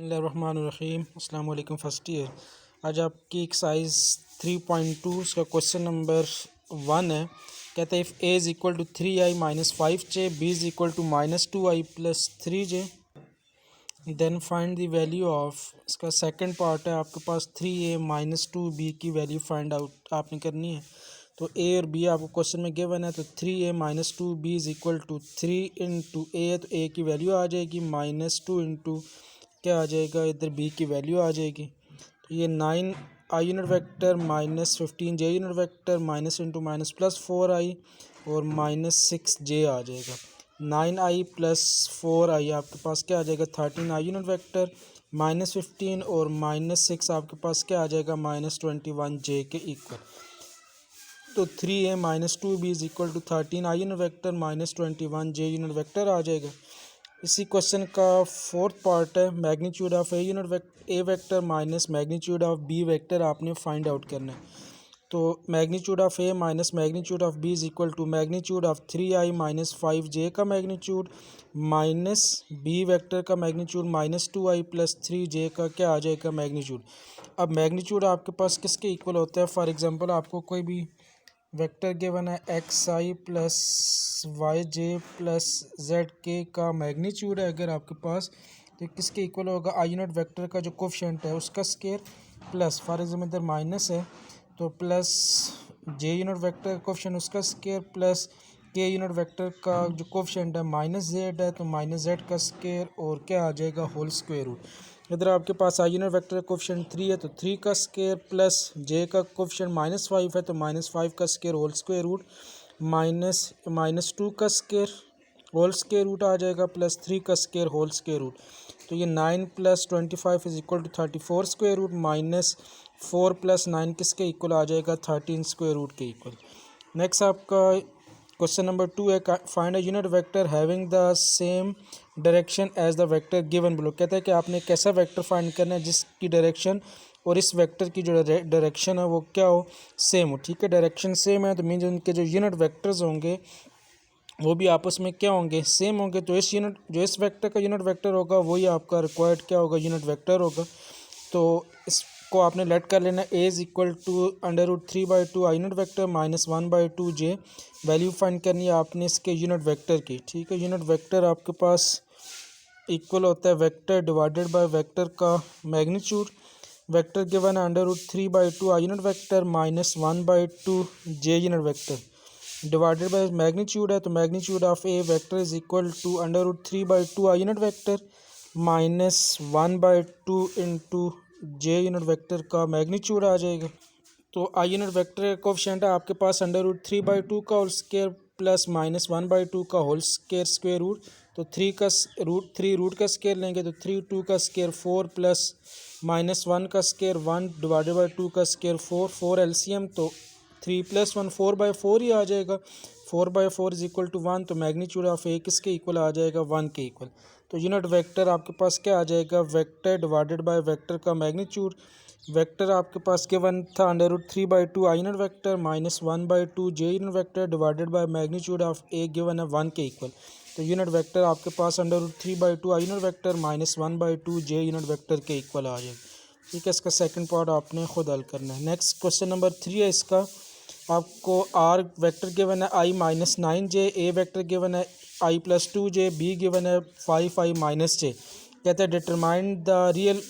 बिस्मिल्लाहिर्रहमानिर्रहीम। अस्सलाम वालेकुम फर्स्ट ईयर। आज आपकी एक्सरसाइज 3.2 उसका क्वेश्चन नंबर 1 है। कहता है if A is equal to 3i minus 5j, B is equal to minus 2i plus 3j, then find the value of. इसका सेकंड पार्ट है, आपके पास 3a माइनस 2b की वैल्यू फाइंड आउट आपने करनी है। तो ए और बी आपको क्वेश्चन में गिवन है, तो 3a minus 2b is equal to 3 into A, तो ए की वैल्यू आ जाएगी माइनस 2 इंटू क्या आ जाएगा, इधर बी की वैल्यू आ जाएगी। तो ये 9 आई यूनिट वेक्टर माइनस 15 जे unit vector minus into minus plus 4i और माइनस 6j आ जाएगा। 9i प्लस 4i आपके पास क्या आ जाएगा, 13i यूनिट वेक्टर माइनस 15 और माइनस 6 आपके पास क्या आ जाएगा, माइनस 21j के इक्वल। तो 3a minus 2b is equal to 13i unit vector minus 21j unit vector आ जाएगा। इसी क्वेश्चन का फोर्थ पार्ट है, magnitude of A vector minus magnitude of B vector आपने फाइंड आउट करना है। तो magnitude of A minus magnitude of B is equal to magnitude of 3i minus 5j का मैग्नीट्यूड माइनस बी वेक्टर का magnitude minus 2i plus 3j का क्या आ जाएगा, मैग्नीट्यूड। अब मैग्नीट्यूड आपके पास किसके इक्वल होता है। फॉर एग्जांपल आपको कोई भी वेक्टर गिवन है xi प्लस वाई जे प्लस जेड के का मैग्नीट्यूड है अगर आपके पास, तो किसके इक्वल होगा, आई यूनिट वेक्टर का जो कोफिशिएंट है उसका स्केयर प्लस, फॉर एग्जाम्पल इधर माइनस है तो प्लस जे यूनिट वेक्टर का कोफिशिएंट उसका स्केयर प्लस के यूनिट वेक्टर का जो कोफिशिएंट है माइनस जेड है तो माइनस जेड का स्केयर और क्या आ जाएगा, होल स्क्वायर रूट। इधर आपके पास आई यूनिट वेक्टर का कोफिशिएंट 3 है तो 3 का स्केयर प्लस जे का कोफिशिएंट माइनस 5 है तो माइनस 5 का square whole square root minus 2 का स्केयर होल स्क्वायर रूट आ जाएगा प्लस 3 का स्केयर होल स्क्वायर रूट। तो ये 9 plus 25 is equal to 34 square root minus 4 plus 9 किसके इक्वल आ जाएगा, 13 स्क्वायर रूट के इक्वल। नेक्स्ट आपका क्वेश्चन नंबर 2 है, find a unit vector having the same direction as the vector given below. कहता है कि आपने एक ऐसा वेक्टर फाइंड करना है जिसकी डायरेक्शन और इस वेक्टर की जो डायरेक्शन है वो क्या हो, सेम हो। ठीक है, डायरेक्शन सेम है तो मीन्स उनके जो यूनिट वेक्टर्स होंगे वो भी आपस में क्या होंगे, सेम होंगे। तो इस वेक्टर का यूनिट वेक्टर होगा वही आपका रिक्वायर्ड क्या होगा, यूनिट वेक्टर होगा। तो इसको आपने लेट कर लेना, A is equal to √3/2 I unit vector minus 1/2 J. Value find करनी है आपने इसके यूनिट वेक्टर की। ठीक है, यूनिट वेक्टर आपके पास इक्वल होता है वेक्टर डिवाइडेड बाय वेक्टर का मैग्नीट्यूड। वेक्टर गिवन है √3/2 I unit vector minus 1/2 J unit vector divided by magnitude है तो magnitude of A vector is equal to √3/2 I unit vector minus 1/2 into J unit vector का magnitude आ जाएगा। तो I unit vector का coefficient है आपके पास √3/2 का होल स्क्वायर प्लस माइनस 1/2 का होल स्क्वायर स्क्वायर रूट। तो 3 रूट का स्क्वायर लेंगे तो 3 2 का स्क्वायर 4 प्लस माइनस 1 का स्क्वायर 1 डिवाइडेड बाई 2 का स्क्वायर 4 एलसीएम तो 3 + 1 4/4 ही आ जाएगा। 4/4 इज इक्वल टू 1 तो मैग्नीट्यूड ऑफ ए किसके इक्वल आ जाएगा, 1 के इक्वल। तो यूनिट वेक्टर आपके पास क्या आ जाएगा, वेक्टर डिवाइडेड बाय वेक्टर का मैग्नीट्यूड। वेक्टर आपके पास गिवन था √3/2 I unit vector minus 1/2 J unit vector divided by magnitude of A given है 1 के इक्वल। तो यूनिट वेक्टर आपके पास √3/2 I unit vector minus 1/2 J unit vector के इक्वल आ जाएगा। ठीक है, इसका सेकंड पार्ट आपने खुद हल करना है। नेक्स्ट क्वेश्चन नंबर 3 है, इसका आपको आर वेक्टर गिवन है i minus 9j, A vector given है i plus 2j, B given है 5i माइनस j। कहते हैं determine the real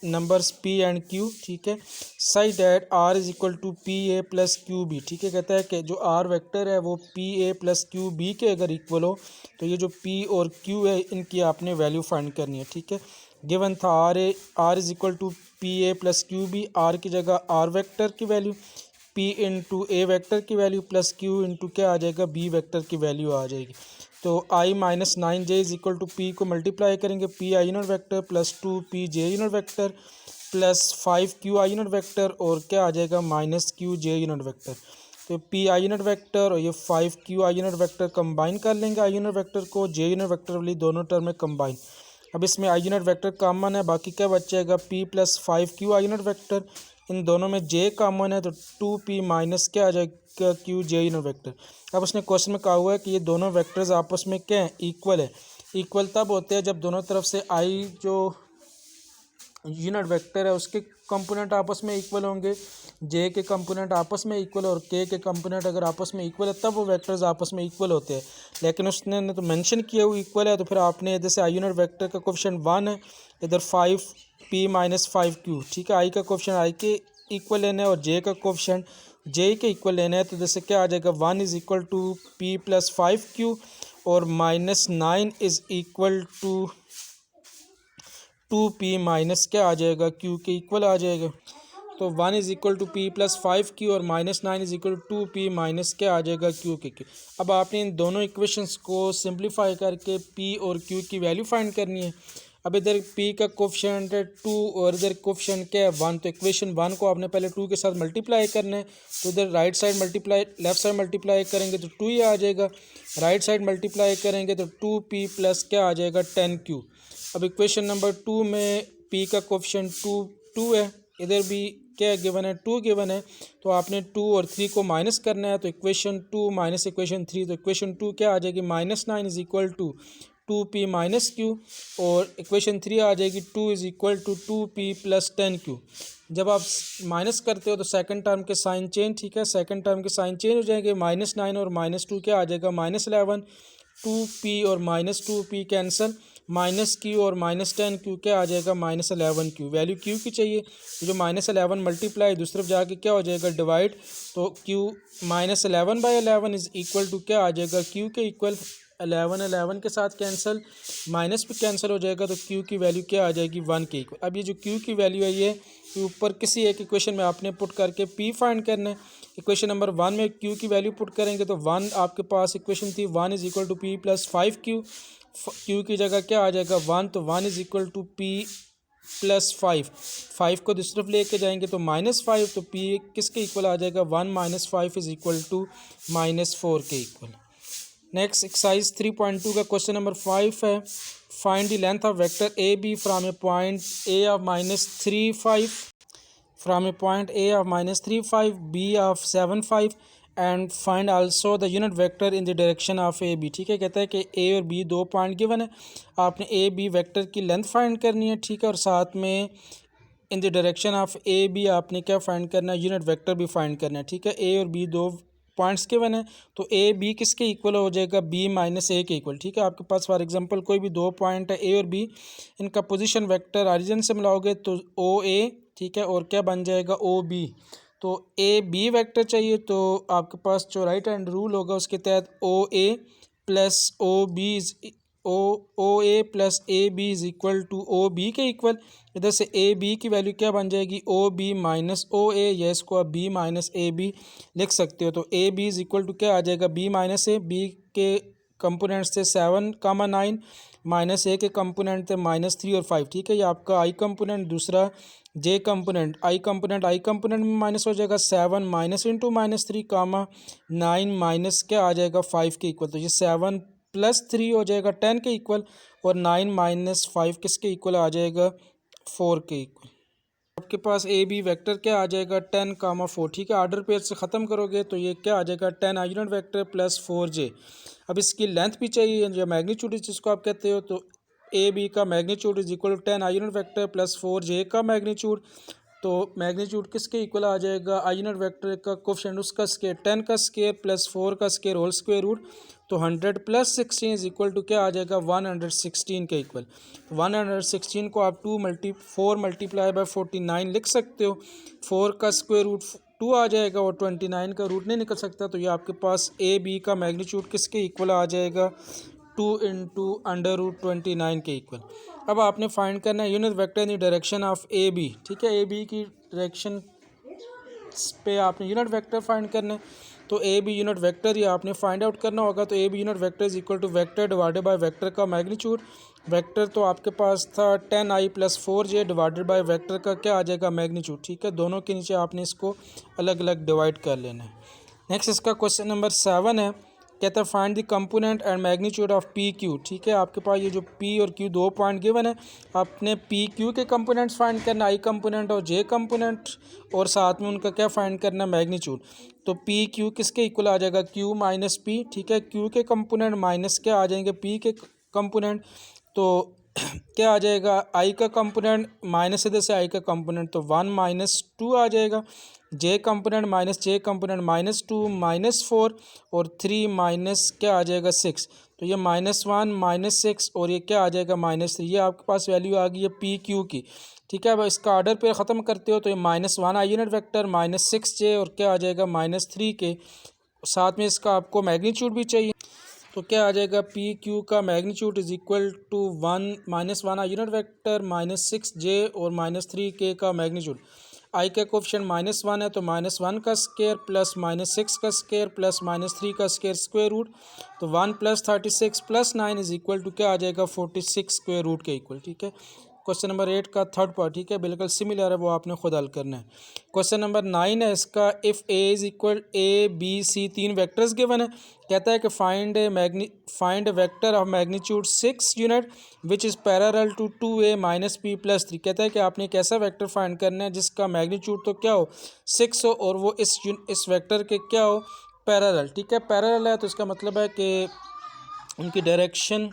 numbers p and q। ठीक है, side that r is equal to P A plus Q B. ठीक है, कहता है कि जो r वेक्टर है वो P A plus Q B के अगर इक्वल हो तो ये जो p और q है इनकी आपने वैल्यू फाइंड करनी है। ठीक है, गिवन था r is equal to P A plus Q B, r की जगह r वेक्टर की value, p into A vector की वैल्यू प्लस q इंटू क्या आ जाएगा, b वेक्टर की वैल्यू आ जाएगी। तो i minus 9j is equal to P को मल्टीप्लाई करेंगे, p I unit vector plus 2p J unit vector plus 5q I unit vector और क्या आ जाएगा, minus q J unit vector. तो p आई यूनिट वेक्टर और ये 5q I unit vector combine कर लेंगे, आई यूनिट वेक्टर को जे यूनिट वेक्टर वाली दोनों टर्म में कंबाइन। अब इसमें आई यूनिट वेक्टर कॉमन है, बाकी क्या बचेगा, p plus 5q I unit vector, इन दोनों में j कॉमन है तो 2p माइनस क्या आ जाएगा, q जे यूनिट वेक्टर। अब उसने क्वेश्चन में कहा हुआ है कि ये दोनों वेक्टर्स आपस में क्या है, इक्वल है। इक्वल तब होते हैं जब दोनों तरफ से i जो यूनिट वेक्टर है उसके कंपोनेंट आपस में इक्वल होंगे, जे के कंपोनेंट आपस में इक्वल और के कंपोनेंट अगर आपस में इक्वल है तब वो वेक्टर्स आपस में इक्वल होते हैं। लेकिन उसने तो मेंशन किया हुआ इक्वल है, तो फिर आपने इधर से आई यूनिट वेक्टर का कोफिशिएंट 1 है, इधर 5p-5q, ठीक है। आई का कोफिशिएंट आई के इक्वल लेना है और जे का कोफिशिएंट जे के इक्वल लेना है। तो जैसे क्या आ जाएगा, 1 इज़ इक्वल टू p+5q और -9 is equal to 2p minus क्या आ जाएगा, q के इक्वल आ जाएगा। तो 1 इज़ इक्वल टू p+5q और -9 is equal to 2p minus क्या आ जाएगा, q के। अब आपने इन दोनों इक्वेशंस को सिंप्लीफाई करके p और q की वैल्यू फाइंड करनी है। अब इधर p का कोफिशिएंट है 2 और इधर कोफिशिएंट क्या है 1, तो इक्वेशन 1 को आपने पहले 2 के साथ मल्टीप्लाई करना है। तो इधर right side multiply left side multiply करेंगे तो 2 ही आ जाएगा, राइट साइड मल्टीप्लाई करेंगे तो 2p प्लस क्या आ जाएगा 10q। अब इक्वेशन नंबर 2 में p का कोफिशिएंट 2 है, इधर भी क्या गिवन है 2 गिवन है, तो आपने 2 और 3 को माइनस करना है। तो इक्वेशन 2 माइनस इक्वेशन 3, तो इक्वेशन 2 क्या आ जाएगी, -9 is equal to 2p minus q और इक्वेशन 3 आ जाएगी 2 is equal to 2p plus 10q। जब आप माइनस करते हो तो सेकंड टर्म के साइन चेंज, ठीक है, सेकंड टर्म के साइन चेंज हो जाएंगे। -9 और -2 क्या आ जाएगा, -11, 2p और -2p कैंसिल, -q और -10q क्या आ जाएगा, -11q। वैल्यू q की चाहिए, जो -11 मल्टीप्लाई दूसरी तरफ जाके क्या हो जाएगा, डिवाइड। तो q -11/11 इज़ इक्वल टू क्या आ जाएगा, q के इक्वल 11 के साथ कैंसिल, माइनस भी कैंसिल हो जाएगा, तो q की वैल्यू क्या आ जाएगी, 1 के इक्वल। अब ये जो q की वैल्यू है ये ऊपर किसी एक इक्वेशन में आपने पुट करके p फाइंड करना है। इक्वेशन नंबर 1 में q की वैल्यू पुट करेंगे तो 1 आपके पास इक्वेशन थी 1 is equal to p+5q, q की जगह क्या आ जाएगा 1, तो 1 इज़ इक्वल टू p+5 को दूसरी तरफ लेके जाएंगे तो -5, तो p किसके इक्वल आ जाएगा, 1 - 5 इज़ इक्वल टू -4 के इक्वल। नेक्स्ट एक्सरसाइज 3.2 का क्वेश्चन नंबर 5 है, find the length of vector A B from a point A of -3 5 from a point A of -3 5, B of 7 5 and find also the unit vector in the direction of A B. ठीक है, कहता है कि ए और B दो point given है, आपने A B vector की लेंथ फाइंड करनी है, ठीक है, और साथ में in the direction of A B आपने क्या फाइंड करना है, यूनिट वेक्टर भी फाइंड करना है। ठीक है, ए और बी दो पॉइंट्स गिवन है, तो ए बी किसके इक्वल हो जाएगा, बी -a के इक्वल। ठीक है, आपके पास फॉर एग्जांपल कोई भी दो पॉइंट है ए और बी, इनका पोजीशन वेक्टर ऑरिजिन से मिलाओगे तो ओ ए, ठीक है, और क्या बन जाएगा, ओ बी। तो ए बी वेक्टर चाहिए तो आपके पास जो राइट हैंड रूल होगा उसके तहत O A plus O B O A plus A B is equal to O B के इक्वल। इधर से ए बी की वैल्यू क्या बन जाएगी, ओ बी माइनस ओ ए, या इसको आप बी माइनस ए बी लिख सकते हो। तो A B is equal to क्या आ जाएगा, बी माइनस ए, बी के कंपोनेंट्स थे 7, 9, माइनस ए के कंपोनेंट थे -3 और 5। ठीक है, ये आपका आई कंपोनेंट, दूसरा जे कंपोनेंट, आई कंपोनेंट में माइनस हो जाएगा 7 माइनस इंटू -3 9 माइनस क्या आ जाएगा 5 के इक्वल। तो ये 7 + 3 हो जाएगा 10 के इक्वल, और 9 - 5 किसके इक्वल आ जाएगा, 4 के इक्वल। आपके पास ए बी वेक्टर क्या आ जाएगा, 10, 4। ठीक है, आर्डर पेयर से ख़त्म करोगे तो ये क्या आ जाएगा, 10 I unit vector plus 4j। अब इसकी लेंथ भी चाहिए, जो मैग्नीट्यूड जिसको आप कहते हो, तो ए बी का magnitude is equal to 10 I unit vector plus 4j का मैग्नीट्यूड। तो मैग्नीट्यूड किसके इक्वल आ जाएगा, आई यूनिट वेक्टर का कोफिशिएंट उसका स्केयर 10 का स्केयर प्लस 4 का स्केयर होल स्क्वायर रूट। तो 100 + 16 इज इक्वल टू क्या आ जाएगा, 116 के इक्वल। 116 को आप 4 मल्टीप्लाई बाय 49 लिख सकते हो, 4 का स्क्वायर रूट 2 आ जाएगा और 29 का रूट नहीं निकल सकता। तो ये आपके पास ए बी का मैग्नीट्यूड किसके इक्वल आ जाएगा, 2 × √29 के इक्वल। अब आपने फाइंड करना है unit vector in the direction of A B. ठीक है, ए बी की डायरेक्शन पे आपने यूनिट वेक्टर फाइंड करना है, तो ए बी यूनिट वेक्टर ये आपने फाइंड आउट करना होगा। तो A B unit vector is equal to vector divided by vector का मैग्नीट्यूड। वेक्टर तो आपके पास था 10i + 4j divided by vector का क्या आ जाएगा, मैग्नीट्यूड। ठीक है, दोनों के नीचे आपने इसको अलग अलग डिवाइड कर लेना है। नेक्स्ट इसका क्वेश्चन नंबर 7 है, कहता है find the component and magnitude of P Q. ठीक है, आपके पास ये जो पी और क्यू दो पॉइंट गिवन है, आपने पी क्यू के कंपोनेंट्स फाइंड करना, आई कंपोनेंट और जे कंपोनेंट, और साथ में उनका क्या फाइंड करना, मैग्नीट्यूड। तो पी क्यू किसके इक्वल आ जाएगा, क्यू माइनस पी। ठीक है, क्यू के कंपोनेंट माइनस क्या आ जाएंगे, पी के कंपोनेंट। तो क्या आ जाएगा, आई का कंपोनेंट माइनस इधर से आई का कंपोनेंट तो 1 माइनस 2 आ जाएगा, जे कंपोनेंट माइनस जे कंपोनेंट माइनस 2 माइनस 4 और 3 माइनस क्या आ जाएगा 6। तो ये -1 -6 और ये क्या आ जाएगा -3। ये आपके पास वैल्यू आ गई है पी क्यू की। ठीक है, अब इसका ऑर्डर पे ख़त्म करते हो तो ये -1 आई यूनिट वेक्टर -6 जे और क्या आ जाएगा -3 के, साथ में इसका आपको मैग्नीट्यूड भी चाहिए। तो क्या आ जाएगा, पी क्यू का magnitude is equal to 1 I unit vector -6 J और -3 के का मैग्नीट्यूड। आई का कोफिशिएंट -1 है तो -1 का स्क्वायर प्लस -6 का स्क्वायर प्लस -3 का स्क्वायर स्क्वायर रूट, तो 1 + 36 + 9 इज इक्वल टू क्या आ जाएगा 46 स्क्वायर रूट के इक्वल। ठीक है, क्वेश्चन नंबर 8 का थर्ड पार्ट। ठीक है, बिल्कुल सिमिलर है, वो आपने खुद हल करना है। क्वेश्चन नंबर 9 है इसका, if A is equal A B C, 3 vectors given है। कहता है कि find vector of magnitude 6 unit which is parallel to 2a - b + 3। कहता है कि आपने एक ऐसा वेक्टर फाइंड करना है जिसका मैग्नीट्यूड तो क्या हो 6 हो और वो इस वेक्टर के क्या हो पैरेलल। ठीक है, पैरेलल है तो इसका मतलब है कि उनकी डायरेक्शन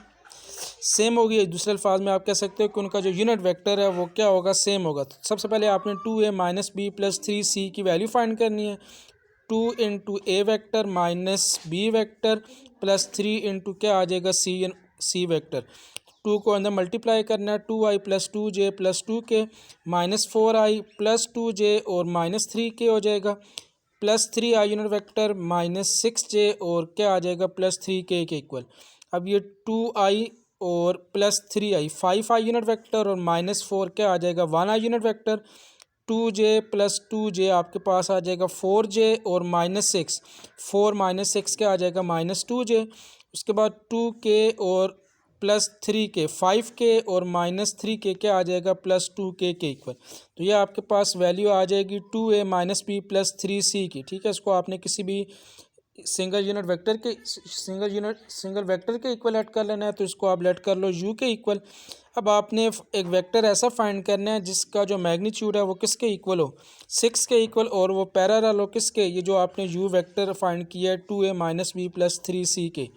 सेम होगी। दूसरे अल्फाज में आप कह सकते हो कि उनका जो यूनिट वेक्टर है वो क्या होगा, सेम होगा। तो सबसे पहले आपने 2a - b + 3c की वैल्यू फाइंड करनी है। 2 × a vector minus B vector plus 3 into क्या आ जाएगा सी वेक्टर। 2 को अंदर मल्टीप्लाई करना है, 2i + 2j + 2k -4i + 2j और -3k हो जाएगा, plus 3i unit vector -6j और क्या आ जाएगा +3k के इक्वल। अब ये 2i और +3i 5i यूनिट वेक्टर और -4 क्या आ जाएगा 1i unit vector. 2j + 2j आपके पास आ जाएगा 4j और -6, 4 - 6 क्या आ जाएगा -2j। उसके बाद 2k और +3k 5k और -3k क्या आ जाएगा +2k के इक्वल। तो ये आपके पास वैल्यू आ जाएगी 2a - b + 3c की। ठीक है, इसको आपने किसी भी सिंगल वेक्टर के इक्वल ऐड कर लेना है, तो इसको आप लेट कर लो u के इक्वल। अब आपने एक वेक्टर ऐसा फाइंड करना है जिसका जो मैग्नीट्यूड है वो किसके इक्वल हो 6 के इक्वल और वो पैरेलल हो किसके, ये जो आपने u वेक्टर फाइंड किया है 2a - b + 3c के।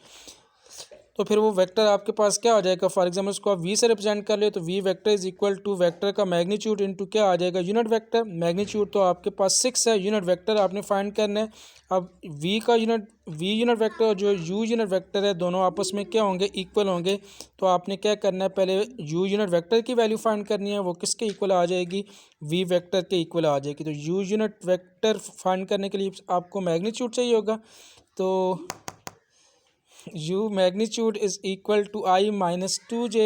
तो फिर वो वेक्टर आपके पास क्या हो जाएगा, फॉर एग्जाम्पल इसको आप वी से रिप्रेजेंट कर ले तो V vector is equal to vector का मैग्नीट्यूड इंटू क्या आ जाएगा यूनिट वेक्टर। मैग्नीट्यूड तो आपके पास 6 है, यूनिट वेक्टर आपने फाइंड करना है। अब वी यूनिट वेक्टर और जो यू यूनिट वेक्टर है दोनों आपस में क्या होंगे, इक्वल होंगे। तो आपने क्या करना है, पहले यू यूनिट वेक्टर की वैल्यू फाइंड करनी है, वो किसके इक्वल आ जाएगी, वी वेक्टर के इक्वल आ जाएगी। तो यू यूनिट वेक्टर फाइंड करने के लिए आपको मैग्नीट्यूड चाहिए होगा, तो u magnitude is equal to i - 2j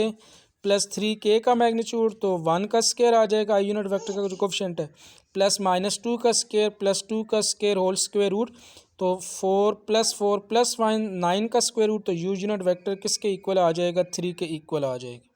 + 3k का मैग्नीट्यूड, तो 1 का स्क्वायर आ जाएगा आई यूनिट वेक्टर का जो कोफिशिएंट है, प्लस -2 का स्क्वायर प्लस 2 का स्क्वायर होल स्क्वायर रूट, तो 4 + 4 + 9 का स्क्वायर रूट। तो u यूनिट वेक्टर किसके इक्वल आ जाएगा 3 के इक्वल आ जाएगा।